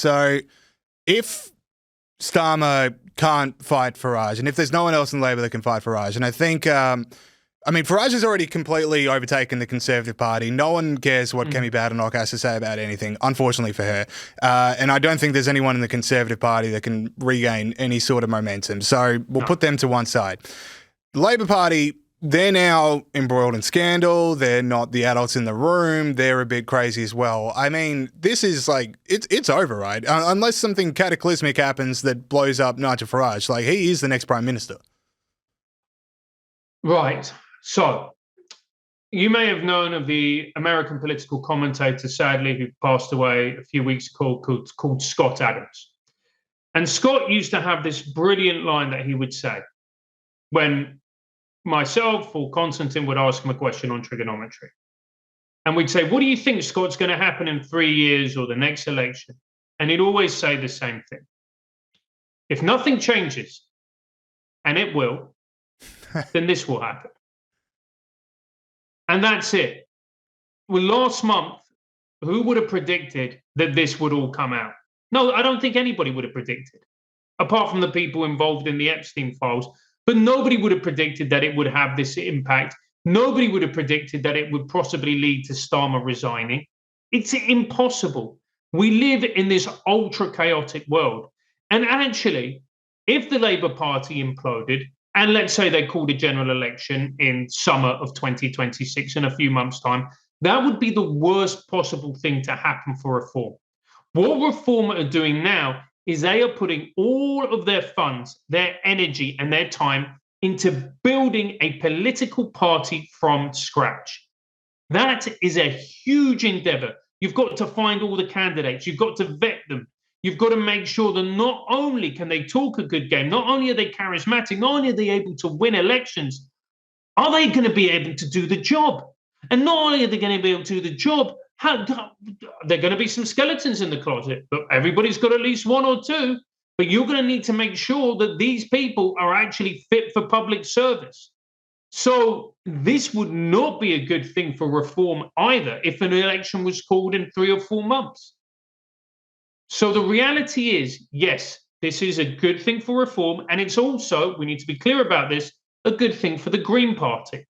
So if Starmer can't fight Farage, and if there's no one else in Labor that can fight Farage, and I think, Farage has already completely overtaken the Conservative Party. No one cares what Kemi Badenoch has to say about anything, unfortunately for her. And I don't think there's anyone in the Conservative Party that can regain any sort of momentum. So we'll put them to one side. The Labor Party, they're now embroiled in scandal. They're not the adults in the room. They're a bit crazy as well. I mean, this is like, it's over, right? Unless something cataclysmic happens that blows up Nigel Farage. Like, he is the next Prime Minister. Right. So, you may have known of the American political commentator, sadly, who passed away a few weeks ago, called Scott Adams. And Scott used to have this brilliant line that he would say when myself or Konstantin would ask him a question on trigonometry. And we'd say, what do you think, Scott's going to happen in 3 years or the next election? And he'd always say the same thing. If nothing changes, and it will, then this will happen. And that's it. Well, last month, who would have predicted that this would all come out? No, I don't think anybody would have predicted, apart from the people involved in the Epstein files. But nobody would have predicted that it would have this impact. Nobody would have predicted that it would possibly lead to Starmer resigning. It's impossible. We live in this ultra-chaotic world. And actually, if the Labour Party imploded, and let's say they called a general election in summer of 2026 in a few months' time, that would be the worst possible thing to happen for Reform. What Reform are doing now is they are putting all of their funds, their energy, and their time into building a political party from scratch. That is a huge endeavor. You've got to find all the candidates. You've got to vet them. You've got to make sure that not only can they talk a good game, not only are they charismatic, not only are they able to win elections, are they going to be able to do the job? And not only are they going to be able to do the job, there are going to be some skeletons in the closet, but everybody's got at least one or two. But you're going to need to make sure that these people are actually fit for public service. So this would not be a good thing for Reform either if an election was called in 3 or 4 months. So the reality is, yes, this is a good thing for Reform, and it's also, we need to be clear about this, a good thing for the Green Party,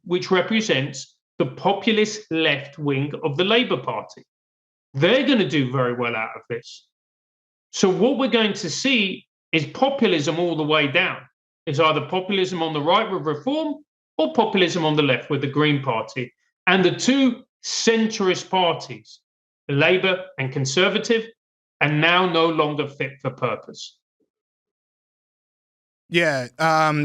which represents the populist left wing of the Labour Party. They're going to do very well out of this. So what we're going to see is populism all the way down. It's either populism on the right with Reform or populism on the left with the Green Party. And the two centrist parties, Labour and Conservative, are now no longer fit for purpose. Yeah.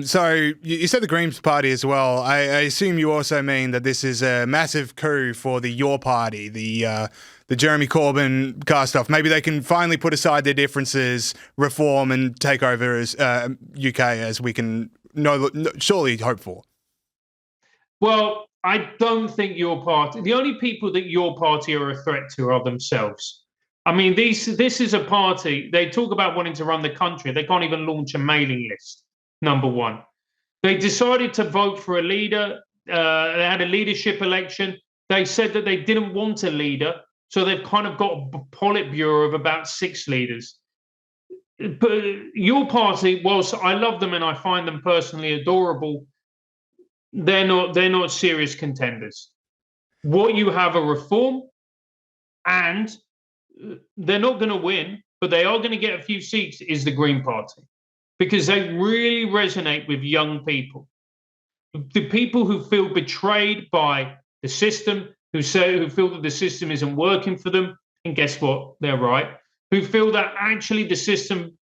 So you said the Greens Party as well. I assume you also mean that this is a massive coup for the Your Party, the Jeremy Corbyn cast off. Maybe they can finally put aside their differences, reform, and take over as UK as we can surely hope for. Well, I don't think Your Party. The only people that Your Party are a threat to are themselves. I mean, this is a party. They talk about wanting to run the country. They can't even launch a mailing list, number one. They decided to vote for a leader. They had a leadership election. They said that they didn't want a leader. So they've kind of got a Politburo of about 6 leaders. But Your Party, whilst I love them and I find them personally adorable, they're not serious contenders. What you have are Reform, and they're not going to win, but they are going to get a few seats, is the Green Party, because they really resonate with young people. The people who feel betrayed by the system, who feel that the system isn't working for them, and guess what? They're right. Who feel that actually the system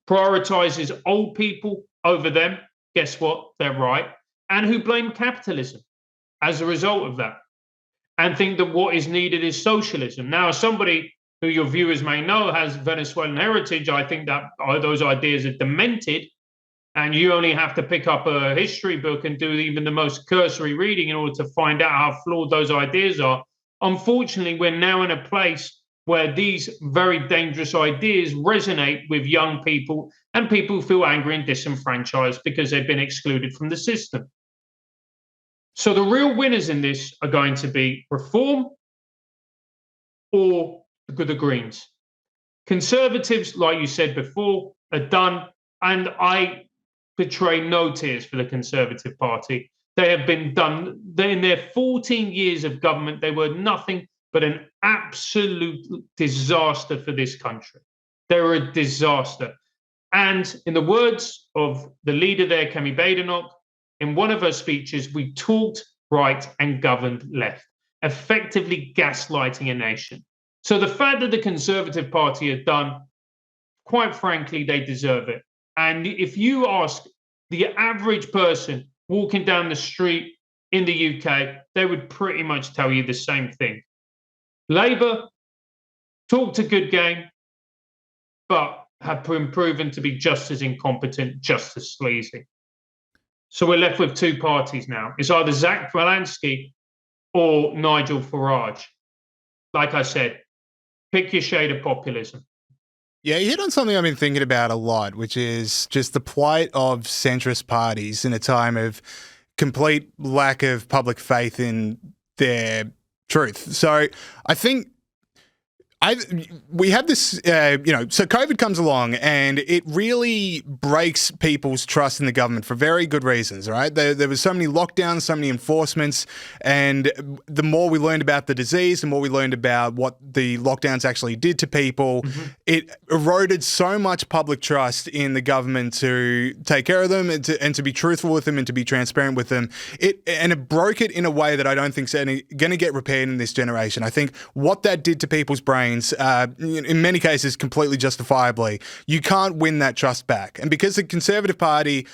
prioritizes old people over them, guess what? They're right. And who blame capitalism as a result of that, and think that what is needed is socialism. Now, as somebody who your viewers may know has Venezuelan heritage, I think that those ideas are demented, and you only have to pick up a history book and do even the most cursory reading in order to find out how flawed those ideas are. Unfortunately, we're now in a place where these very dangerous ideas resonate with young people and people who feel angry and disenfranchised because they've been excluded from the system. So the real winners in this are going to be Reform or the Greens. Conservatives, like you said before, are done, and I betray no tears for the Conservative Party. They have been done. In their 14 years of government, they were nothing but an absolute disaster for this country. They were a disaster. And in the words of the leader there, Kemi Badenoch, in one of her speeches, we talked right and governed left, effectively gaslighting a nation. So the fact that the Conservative Party are done, quite frankly, they deserve it. And if you ask the average person walking down the street in the UK, they would pretty much tell you the same thing. Labour talked a good game, but have been proven to be just as incompetent, just as sleazy. So we're left with two parties now. It's either Zach Balansky or Nigel Farage. Like I said, pick your shade of populism. Yeah, you hit on something I've been thinking about a lot, which is just the plight of centrist parties in a time of complete lack of public faith in their truth. So I think we have this, so COVID comes along and it really breaks people's trust in the government for very good reasons, right? There was so many lockdowns, so many enforcements, and the more we learned about the disease, the more we learned about what the lockdowns actually did to people, it eroded so much public trust in the government to take care of them and to be truthful with them and to be transparent with them. It broke it in a way that I don't think is going to get repaired in this generation. I think what that did to people's brains, in many cases, completely justifiably, you can't win that trust back. And because the Conservative Party,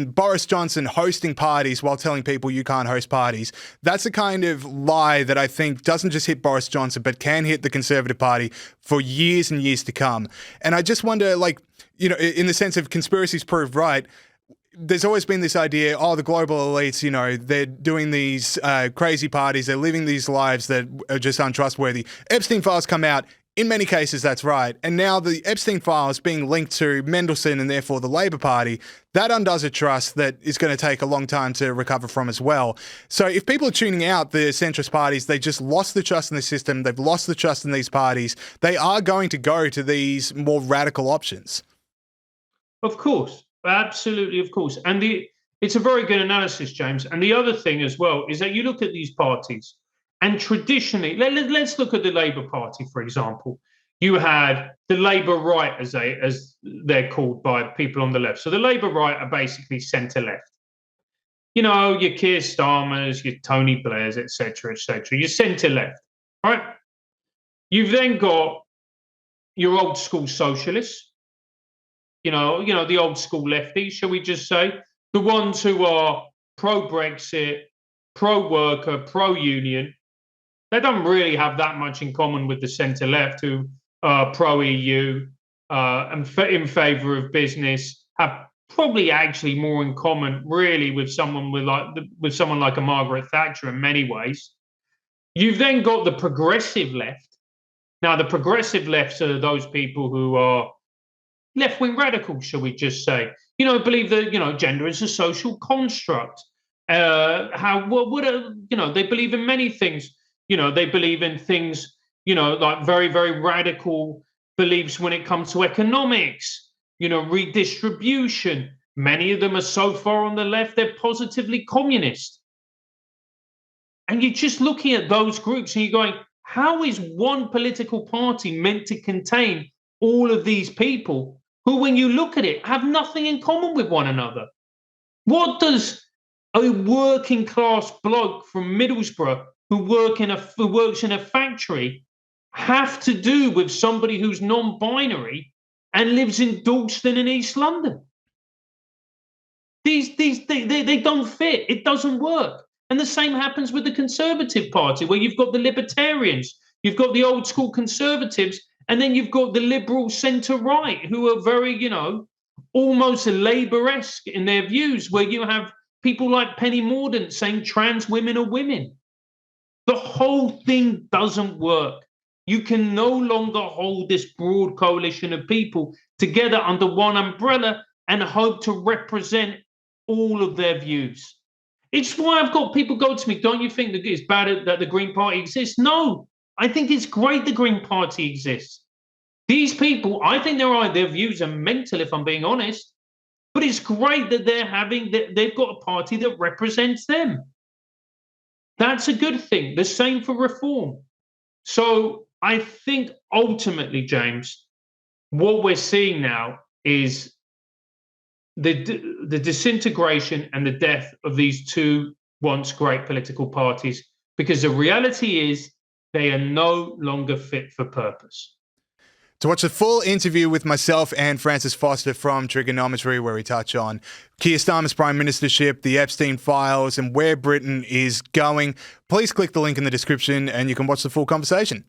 Boris Johnson hosting parties while telling people you can't host parties, that's a kind of lie that I think doesn't just hit Boris Johnson, but can hit the Conservative Party for years and years to come. And I just wonder, in the sense of conspiracies proved right, there's always been this idea, the global elites, they're doing these crazy parties, they're living these lives that are just untrustworthy. Epstein files come out. In many cases, that's right. And now the Epstein files being linked to Mendelsohn and therefore the Labor Party, that undoes a trust that is going to take a long time to recover from as well. So if people are tuning out the centrist parties, they just lost the trust in the system, they've lost the trust in these parties, they are going to go to these more radical options. Of course. Absolutely, of course. And it's a very good analysis, James. And the other thing as well is that you look at these parties, and traditionally, let's look at the Labour Party, for example. You had the Labour right, as they're called by people on the left. So the Labour right are basically centre-left. Your Keir Starmers, your Tony Blairs, etc., etc. Your centre-left, right? You've then got your old school socialists. The old school lefties, shall we just say, the ones who are pro-Brexit, pro-worker, pro-union. They don't really have that much in common with the centre-left, who are pro-EU and in favour of business, have probably actually more in common, really, with someone like a Margaret Thatcher in many ways. You've then got the progressive left. Now, the progressive left are those people who are left-wing radicals, shall we just say? Believe that gender is a social construct. They believe in many things. They believe in things, like very, very radical beliefs when it comes to economics, redistribution. Many of them are so far on the left, they're positively communist. And you're just looking at those groups and you're going, how is one political party meant to contain all of these people who, when you look at it, have nothing in common with one another? What does a working class bloke from Middlesbrough who works in a factory have to do with somebody who's non-binary and lives in Dalston in East London? They don't fit. It doesn't work. And the same happens with the Conservative Party, where you've got the libertarians, you've got the old school conservatives, and then you've got the liberal centre-right, who are very, almost Labour-esque in their views, where you have people like Penny Mordaunt saying trans women are women. The whole thing doesn't work. You can no longer hold this broad coalition of people together under one umbrella and hope to represent all of their views. It's why I've got people go to me, don't you think that it's bad that the Green Party exists? No, I think it's great the Green Party exists. These people, I think their views are mental, if I'm being honest. But it's great that they've got a party that represents them. That's a good thing. The same for reform. So I think ultimately, James, what we're seeing now is the disintegration and the death of these two once great political parties, because the reality is they are no longer fit for purpose. To watch the full interview with myself and Francis Foster from Triggernometry, where we touch on Keir Starmer's prime ministership, the Epstein files, and where Britain is going, please click the link in the description and you can watch the full conversation.